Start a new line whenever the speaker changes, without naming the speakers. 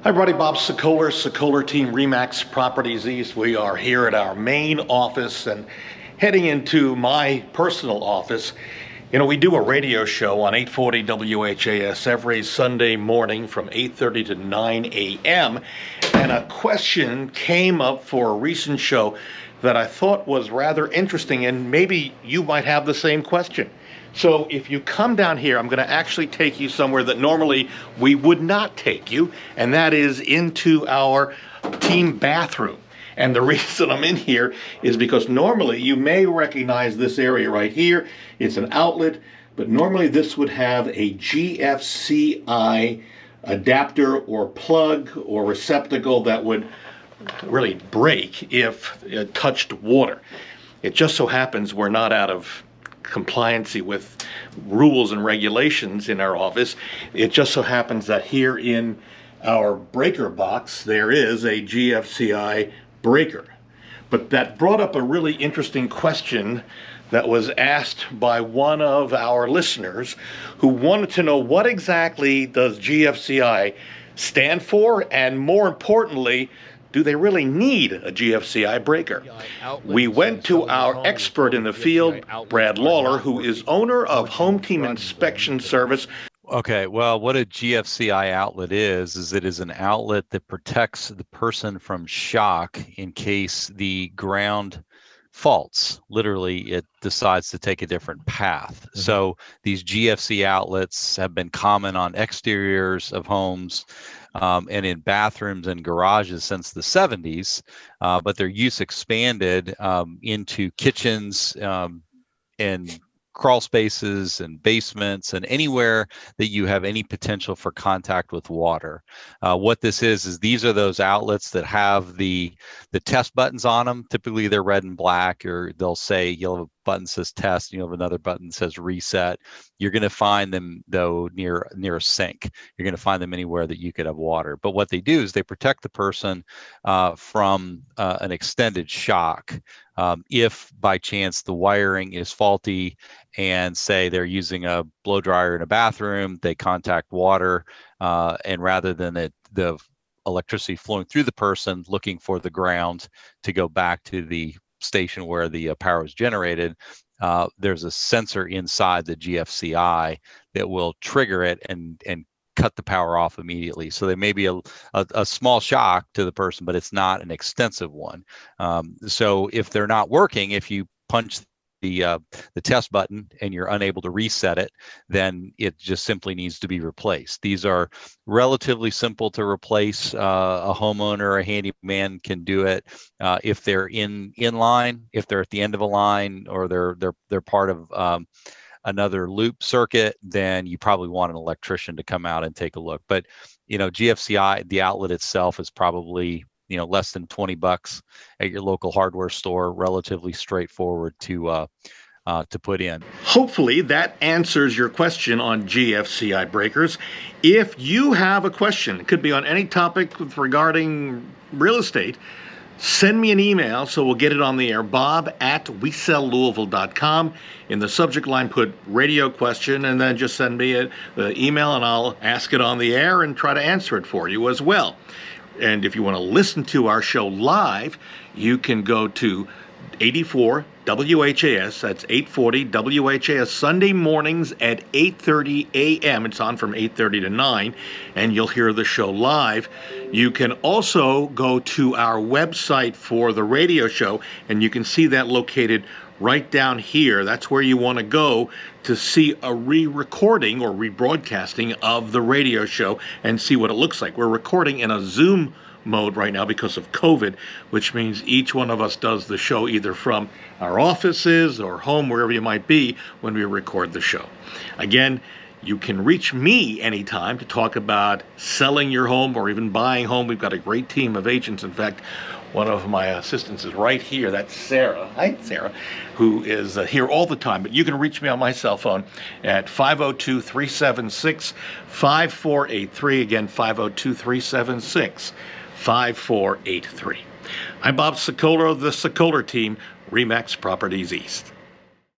Hi everybody, Bob Sokoler, Sokoler Team Remax Properties East. We are here at our main office and heading into my personal office. You know, we do a radio show on 840 WHAS every Sunday morning from 8:30 to 9 a.m. And a question came up for a recent show that I thought was rather interesting, and maybe you might have the same question. So if you come down here, I'm going to actually take you somewhere that normally we would not take you, and that is into our team bathroom. And the reason I'm in here is because normally you may recognize this area right here. It's an outlet, but normally this would have a GFCI adapter or plug or receptacle that would really break if it touched water. It just so happens we're not out of compliancy with rules and regulations in our office. It just so happens that here in our breaker box there is a GFCI breaker. But that brought up a really interesting question that was asked by one of our listeners who wanted to know, what exactly does GFCI stand for, and more importantly, do they really need a GFCI breaker? We went to our expert in the field, Brad Lawler, who is owner of Home Team Inspection Service.
Okay, well, what a GFCI outlet is it is an outlet that protects the person from shock in case the ground faults. Literally, it decides to take a different path. Mm-hmm. So these GFC outlets have been common on exteriors of homes and in bathrooms and garages since the 70s, but their use expanded into kitchens and crawl spaces and basements and anywhere that you have any potential for contact with water. What this is these are those outlets that have the test buttons on them. Typically they're red and black, or they'll say, you'll have a button that says test, and you'll have another button that says reset. You're going to find them though near a sink. You're going to find them anywhere that you could have water. But what they do is they protect the person from an extended shock. If by chance the wiring is faulty and say they're using a blow dryer in a bathroom, they contact water, and rather than the electricity flowing through the person looking for the ground to go back to the station where the power is generated, there's a sensor inside the GFCI that will trigger it and cut the power off immediately. So there may be a small shock to the person, but it's not an extensive one. So if they're not working, if you punch the test button and you're unable to reset it, then it just simply needs to be replaced. These are relatively simple to replace. A homeowner or a handyman can do it if they're in line, if they're at the end of a line, or they're part of another loop circuit. Then you probably want an electrician to come out and take a look. But GFCI, the outlet itself, is probably less than $20 at your local hardware store. Relatively straightforward to put in.
Hopefully that answers your question on GFCI breakers. If you have a question, it could be on any topic regarding real estate, send me an email so we'll get it on the air. bob@WeSellLouisville.com. In the subject line, put radio question, and then just send me the email, and I'll ask it on the air and try to answer it for you as well. And if you want to listen to our show live, you can go to 84 WHAS, that's 840 WHAS, Sunday mornings at 8:30 a.m. It's on from 8:30 to 9, and you'll hear the show live. You can also go to our website for the radio show, and you can see that located right down here. That's where you want to go to see a re-recording or rebroadcasting of the radio show and see what it looks like. We're recording in a Zoom mode right now because of COVID, which means each one of us does the show either from our offices or home, wherever you might be, when we record the show. Again, you can reach me anytime to talk about selling your home or even buying home. We've got a great team of agents. In fact, one of my assistants is right here. That's Sarah. Hi, Sarah, who is here all the time. But you can reach me on my cell phone at 502-376-5483. Again, 502-376-5483. I'm Bob Sokoler of the Sokoler Team, Remax Properties East.